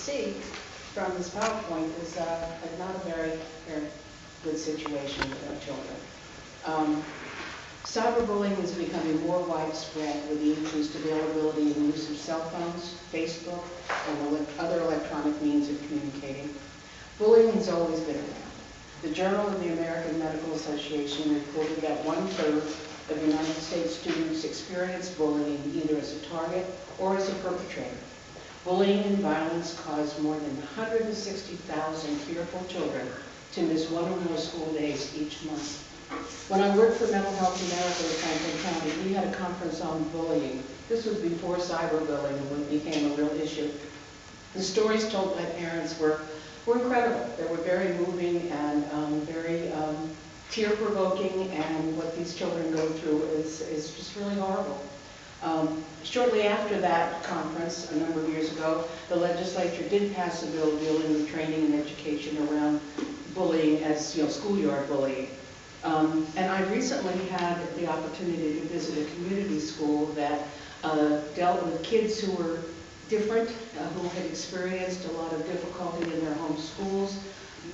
see from this PowerPoint is not a very good situation with our children. Cyberbullying is becoming more widespread with the increased availability and use of cell phones, Facebook, and other electronic means of communicating. Bullying has always been around. The Journal of the American Medical Association reported that 1/3 of United States students experience bullying either as a target or as a perpetrator. Bullying and violence cause more than 160,000 fearful children to miss one or more school days each month. When I worked for Mental Health America in Franklin County, we had a conference on bullying. This was before cyberbullying when it became a real issue. The stories told by parents were incredible. They were very moving and very tear-provoking, and what these children go through is just really horrible. Shortly after that conference, a number of years ago, the legislature did pass a bill dealing with training and education around bullying as, schoolyard bullying. And I recently had the opportunity to visit a community school that dealt with kids who were different, who had experienced a lot of difficulty in their home schools,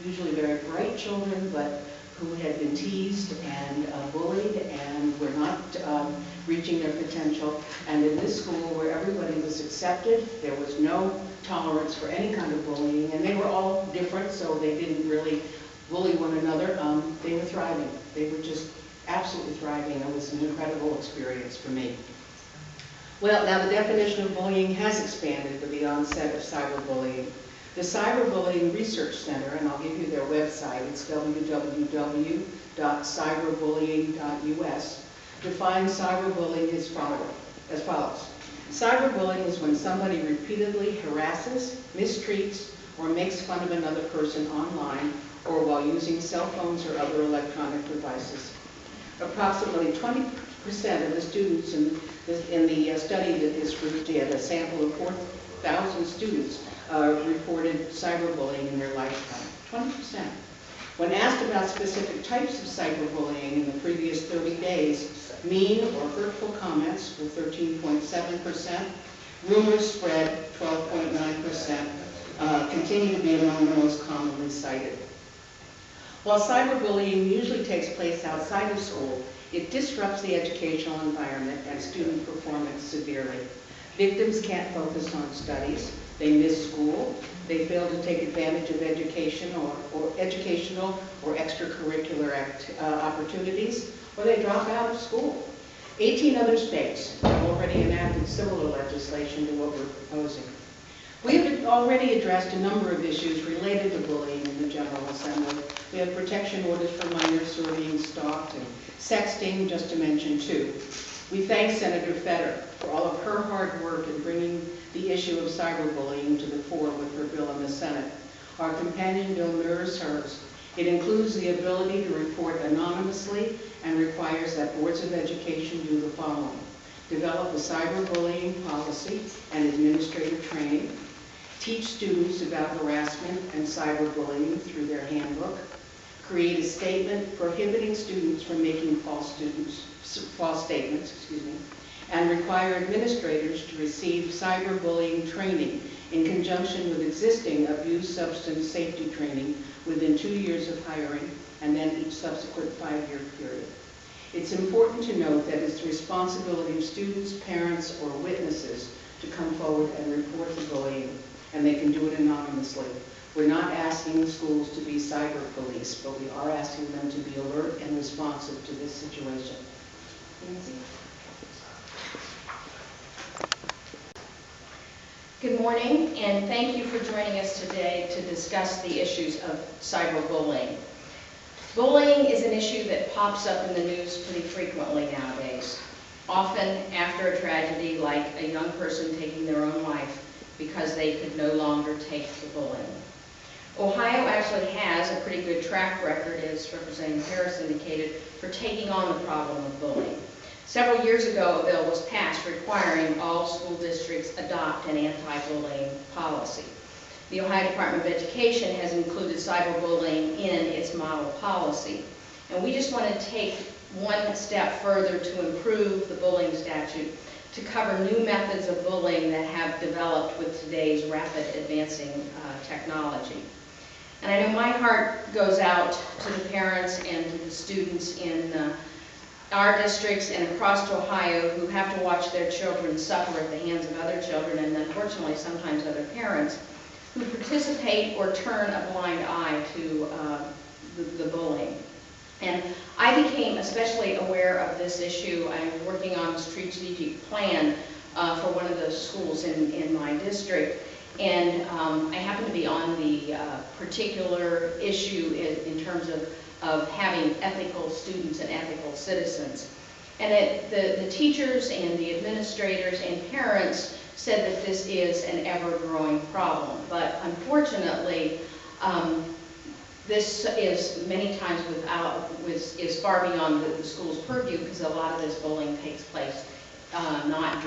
usually very bright children, but who had been teased and bullied and were not reaching their potential. And in this school where everybody was accepted, there was no tolerance for any kind of bullying, and they were all different, so they didn't really bully one another. They were thriving. They were just absolutely thriving. It was an incredible experience for me. Well, now the definition of bullying has expanded with the onset of cyberbullying. The Cyberbullying Research Center, and I'll give you their website, it's www.cyberbullying.us, defines cyberbullying as follows. Cyberbullying is when somebody repeatedly harasses, mistreats, or makes fun of another person online or while using cell phones or other electronic devices. Approximately 20% of the students in the study that this group did, a sample of 4,000 students, reported cyberbullying in their lifetime. 20%. When asked about specific types of cyberbullying in the previous 30 days, mean or hurtful comments were 13.7%, rumors spread 12.9%, continue to be among the most commonly cited. While cyberbullying usually takes place outside of school, it disrupts the educational environment and student performance severely. Victims can't focus on studies, they miss school, they fail to take advantage of education or educational or extracurricular opportunities, or they drop out of school. 18 other states have already enacted similar legislation to what we're proposing. We have already addressed a number of issues related to bullying in the General Assembly. We have protection orders for minors who are being stalked, and sexting, just to mention two. We thank Senator Fetter for all of her hard work in bringing the issue of cyberbullying to the fore with her bill in the Senate. Our companion bill mirrors hers. It includes the ability to report anonymously and requires that boards of education do the following: develop a cyberbullying policy and administrative training, teach students about harassment and cyberbullying through their handbook, create a statement prohibiting students from making false statements, and require administrators to receive cyberbullying training in conjunction with existing abuse substance safety training within 2 years of hiring, and then each subsequent 5-year period. It's important to note that it's the responsibility of students, parents, or witnesses to come forward and report the bullying, and they can do it anonymously. We're not asking the schools to be cyber police, but we are asking them to be alert and responsive to this situation. Nancy? Good morning, and thank you for joining us today to discuss the issues of cyberbullying. Bullying is an issue that pops up in the news pretty frequently nowadays, often after a tragedy like a young person taking their own life because they could no longer take the bullying. Ohio actually has a pretty good track record, as Representative Harris indicated, for taking on the problem of bullying. Several years ago, a bill was passed requiring all school districts adopt an anti-bullying policy. The Ohio Department of Education has included cyberbullying in its model policy. And we just want to take one step further to improve the bullying statute to cover new methods of bullying that have developed with today's rapid advancing technology. And I know my heart goes out to the parents and to the students in our districts and across Ohio who have to watch their children suffer at the hands of other children, and unfortunately sometimes other parents, who participate or turn a blind eye to the bullying. And I became especially aware of this issue. I'm working on a strategic plan for one of the schools in my district, and I happen to be on the particular issue in terms of having ethical students and ethical citizens. And the teachers and the administrators and parents said that this is an ever-growing problem. But unfortunately, this is many times is far beyond the school's purview, because a lot of this bullying takes place not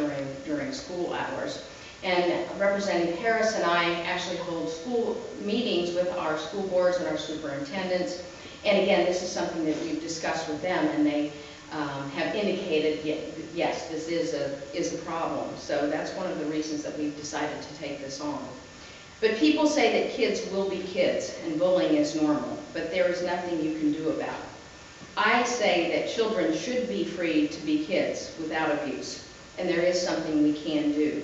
during school hours. And Representative Harris and I actually hold school meetings with our school boards and our superintendents. And again, this is something that we've discussed with them, and they have indicated, yes, this is a problem. So that's one of the reasons that we've decided to take this on. But people say that kids will be kids and bullying is normal, but there is nothing you can do about it. I say that children should be free to be kids without abuse, and there is something we can do.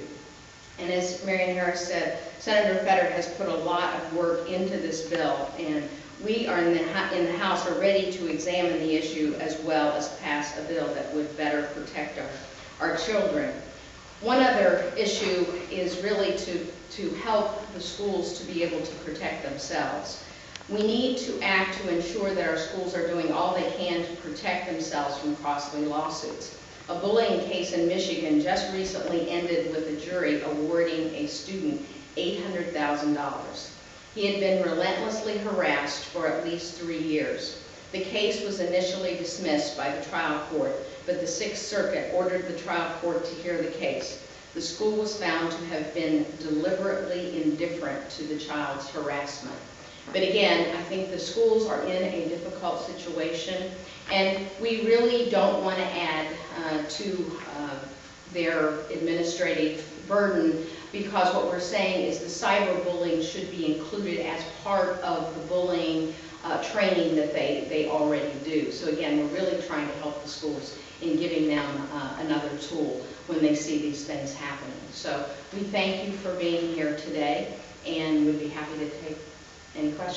And as Marian Harris said, Senator Fetter has put a lot of work into this bill, and we are in the House are ready to examine the issue as well as pass a bill that would better protect our children. One other issue is really to help the schools to be able to protect themselves. We need to act to ensure that our schools are doing all they can to protect themselves from costly lawsuits. A bullying case in Michigan just recently ended with a jury awarding a student $800,000. He had been relentlessly harassed for at least 3 years. The case was initially dismissed by the trial court, but the Sixth Circuit ordered the trial court to hear the case. The school was found to have been deliberately indifferent to the child's harassment. But again, I think the schools are in a difficult situation, and we really don't want to add to their administrative burden, because what we're saying is the cyberbullying should be included as part of the bullying training that they already do. So again, we're really trying to help the schools in giving them another tool when they see these things happening. So we thank you for being here today, and we'd be happy to take any questions.